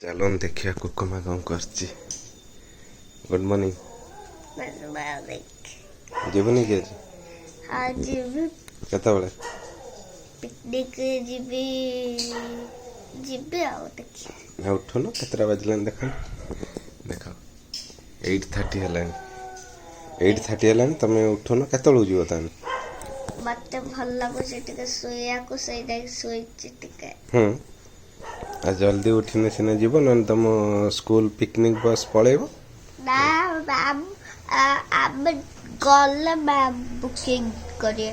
चलो देखिए कुकुमा कौन कर गुड मॉर्निंग जीवनी कि हाँ जीवी केतबेले पिकनिक जीवी जीवी आओ देखिए ना उठुन केतटा बाजिलान देख देख 8:30 हेलानी 8:30 हेलानी तमे उठुन केतबेलु जीव तानी मते भल लागुछ टिके सोया को सही दे सोइछि टिके आ जल्दी उठिने सिने जीव न तुम स्कूल पिकनिक बस पळेबो ना मैम अब गल मैम बुकिंग करिए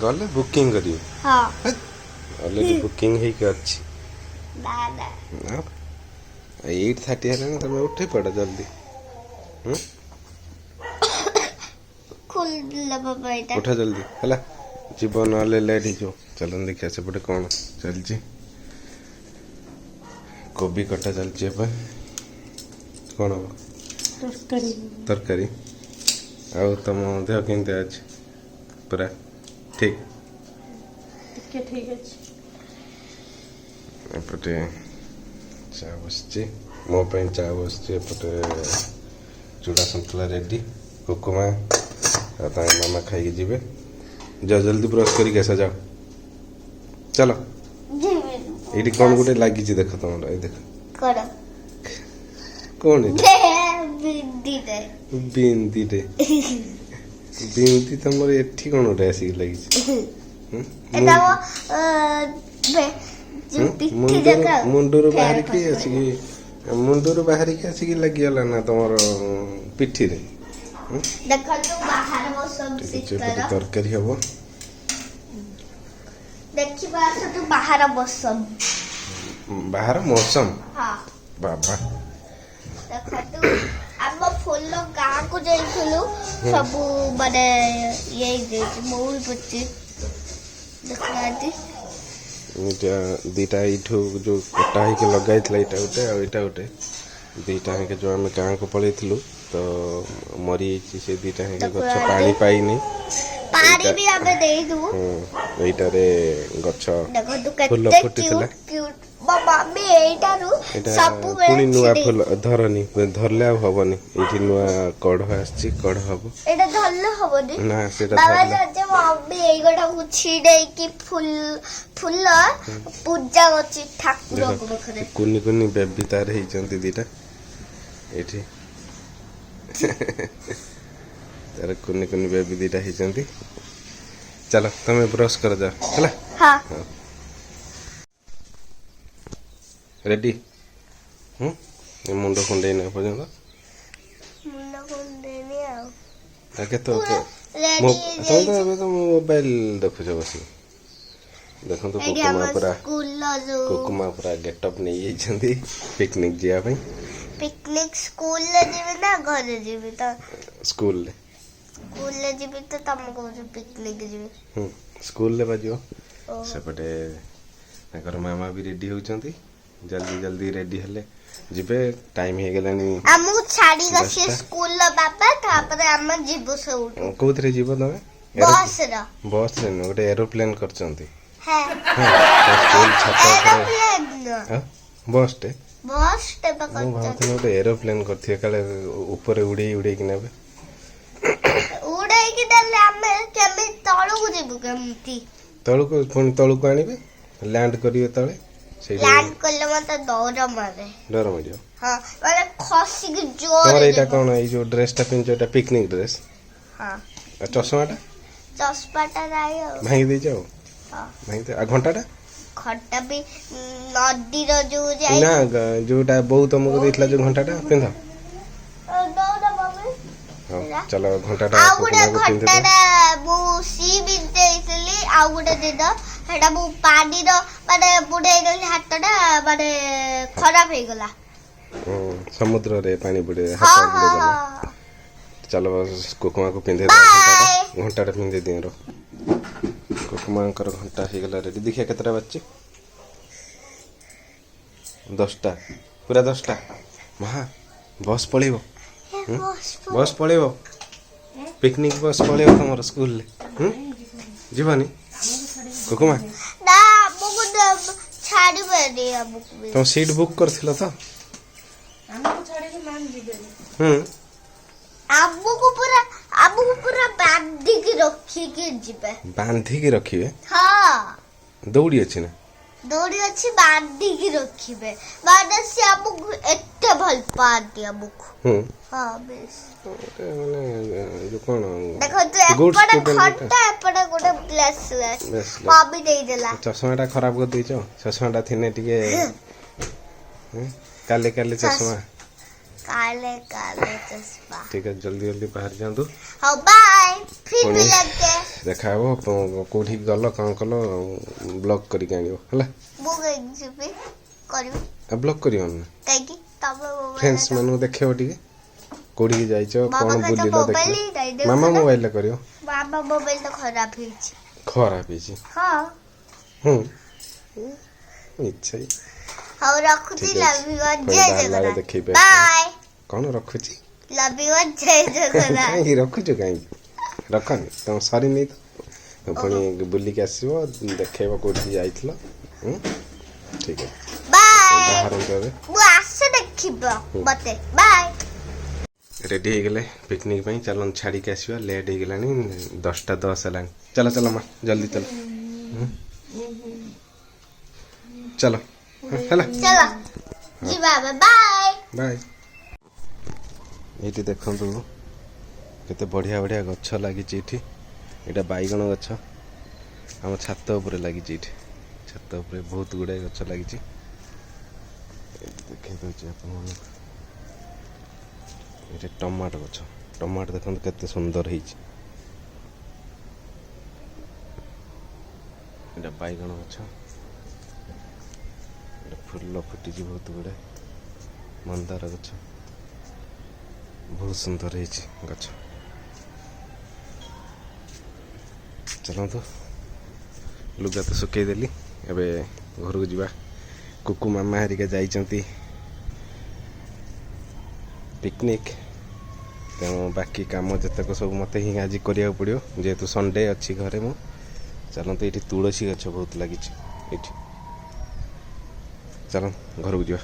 गले बुकिंग करियो हां ऑलरेडी बुकिंग हे के अछि ना ना ना 8:30 हेलानी तमे उठे पड़ जल्दी खुल लब बैठा उठा जल्दी हला जीवन वाले लेट ही जो चलन देखिया से पटे कोन चलची कोबी कटा चलची अपन कोन हो तरकारी तरकारी आउ तम देह केनते आज पूरा ठीक ठीक अछि एपटे चा बसची मो पे चा बसची एपटे चूड़ा संतुला रेडी कुकुमा मामा खाई जीवे जाओ जल्दी ब्रश करके आस जाओ चलो ये कौन गोटे लगी देख तुम देख कौन बिंदी रे बिंदी तुम एठी कौन गोटे आसिक लगी मुंडर बाहर की आसिक मुंडर बाहर की आसिक लगी ना तुम पिठी रे तरकारी हम बाहर मौसम बाबा फुल गाँ को जाइलु सब माने ये मौल पच्ची देखनाती दीटा इठू जो कटा है लगाई इटा गोटे आ इटा गोटे दीटा है जो आम गाँ को पलैलु तो मरी से दीटा है गछ पानी पाइनी पानी भी हमें दे दू एटारे गछ फूल फुटितला बाबा में एटारू सब पुनी नुआ फूल धरनी धरले हबनी एठी नुआ कढ़ आछि कढ़ हबो एटा धरले हबनी ना सेटा बाबा जे मम्मी एई गोटा उछि दे कि फूल फूल पूजा गछि ठाकुर को बखरे कुनी कुनी बेबी तार हे चंती दीटा एठी तार कुनी कुनी बेबी दीटा हे चंती चलो तमे ब्रश कर जा हला हां रेडी ये मुंडो खुंडे न पर्यंत मुंडो खुंडे नि आ ताके तो तो मोबाइल देखु छ बसी देखो तो कुकुमा पूरा गेटअप नहीं ये जंदी पिकनिक जिया भाई पिकनिक स्कूल ले जीवे ना घर जीवे तो स्कूल ले जीवे तो तुमको पिकनिक जीवे स्कूल ले बाजियो सेपटे ताकर मामा भी रेडी होचंती जल्दी जल्दी रेडी हले जिबे टाइम हे गेलानी हमहु छाड़ी गसी स्कूल ला बाबा तापर हम जीवो से उठ कोथरे जीवो तमे बस रे गोटे एरोप्लेन करचंती है स्कूल छाता एरोप्लेन बस टे पकड़ भावते गोटे एरोप्लेन करथिए काले ऊपर उड़े उड़े कि नेबे उड़े कि देले हम केमे तळु को जीवो केमती तळु को आनिबे लैंड करियो तळे लैंड करले मत डर मारियो हां माने खसी के जोर तोर एटा कोन ए जो ड्रेसटा पिनचो एटा पिकनिक ड्रेस हां चश्माटा रायो भाई दे जाओ हां भाई दे आ घंटाटा भी नदी रो जो जाई ना जोटा बहुत तुमको देथला जो घंटाटा पिंधा दौड़ा मम्मी हां चलो घंटाटा आ गुडा घंटाटा मु सी भी देइसली आ गुडा दे द हेटा मु पानी रो माने बुडे गली हातटा माने खराब हे गला समुद्र रे पानी बुडे हाथ बुडे गला चलो कुकुमा को पिंधे घंटाटा पिंधे दे रो कुकुमा कर घंटा हे गला रेडी देखिए केतरा बच्चे 10टा पूरा 10टा महा बस पळेबो बस पळेबो पिकनिक बस पळेबो हमर स्कूल ले जीवानी कुकुमा ना मगु छाड़ीबे ଯିବେନି ଆମକୁ ବି। ତମ ସିଟ୍ ବୁକ୍ କରିଥିଲ ତ? ଆମକୁ ଛାଡ଼ିକି ମ୍ୟାମ୍ ଯିବେନି। ଆମକୁ ପୁରା ବାନ୍ଧିକି ରଖିକି ଯିବେ। ବାନ୍ଧିକି ରଖିବେ? ହଁ ଦୌଡ଼ି ଅଛି ନା? ଦୌଡ଼ି ଅଛି, ବାନ୍ଧିକି ରଖିବେ। ମାନେ ସେ ଆମକୁ ଏତେ ଭଲ ପାଆନ୍ତି ଆମକୁ। ହଁ ବେଶ। ମାନେ ଯୋଉ କଣ ଦେଖନ୍ତୁ Good ଏପଟେ student ଘଣ୍ଟା, ଏପଟେ ଗୋଟେ ବ୍ରେସଲେଟ୍ ମମି ଦେଇଦେଲା। ଚଷମାଟା ଖରାପ କରିଦେଇଛ। ଚଷମାଟା ଥିନେ ଟିକେ କାଲେ ଚଷମା। काले काले चश्मा। ठीक है, जल्दी जल्दी बाहर जातु। हाँ बाय, फिर मिलेंगे। देखा हो कोठी गल कौन कल ब्लॉग करके आनियो हला। मु गई करबी। अब ब्लॉग करियो न काई की तब फ्रेंड्स मानु देखेबो टिके कोठी जाइछो कोन बुलिलो देख। मामा मोबाइल ले करियो। मामा मोबाइल तो खराब हिची। खराब हिची। हां। इच्छा हां रखुची। लव यू जय जगन्नाथ। बाय। कौन रखुची? लव यू जय जगन्नाथ। काई रखुचो काई रखनी तुम सरी नहीं तो पुणी बुलिक आसो देखेब कोठी जाइथिलो। ठीक है बाय। बाहर जाबे मु आसे देखिबो मते। बाय। रेडी हो गले पिकनिक पई। चलन छाड़ी के आसीबा। लेट हो गलानी 10:10 हलानी। चलो चलो मां जल्दी चलो। चलो हला चलो जी बाबा। Bye bye. ये देखंतु केते बढ़िया बढ़िया गछ लागी एठी। एटा बाईगण गछ हम छात ऊपर लागी एठी। छात ऊपर बहुत गुड़ाए गछ लागी। देखे दउछि आपन ये टमाटो गछ। टमाटो देखंतु केते सुंदर हेछि। एटा बाईगण गछ। फुल फुटी बहुत गुड़ाए। मंदार गछ बहुत सुंदर है गछ। चलतु लुगा तो सुखई देली। एबे घर को जीवा। कुकु मामा हरिका जाइचंती पिकनिक। तेणु बाकी काम जतक सब मत ही आज करिया पड़ियो जेहेतु संडे अच्छी घरे मु। चलतु ये तुलसी गछ बहुत लगी। चल घर को जीवा।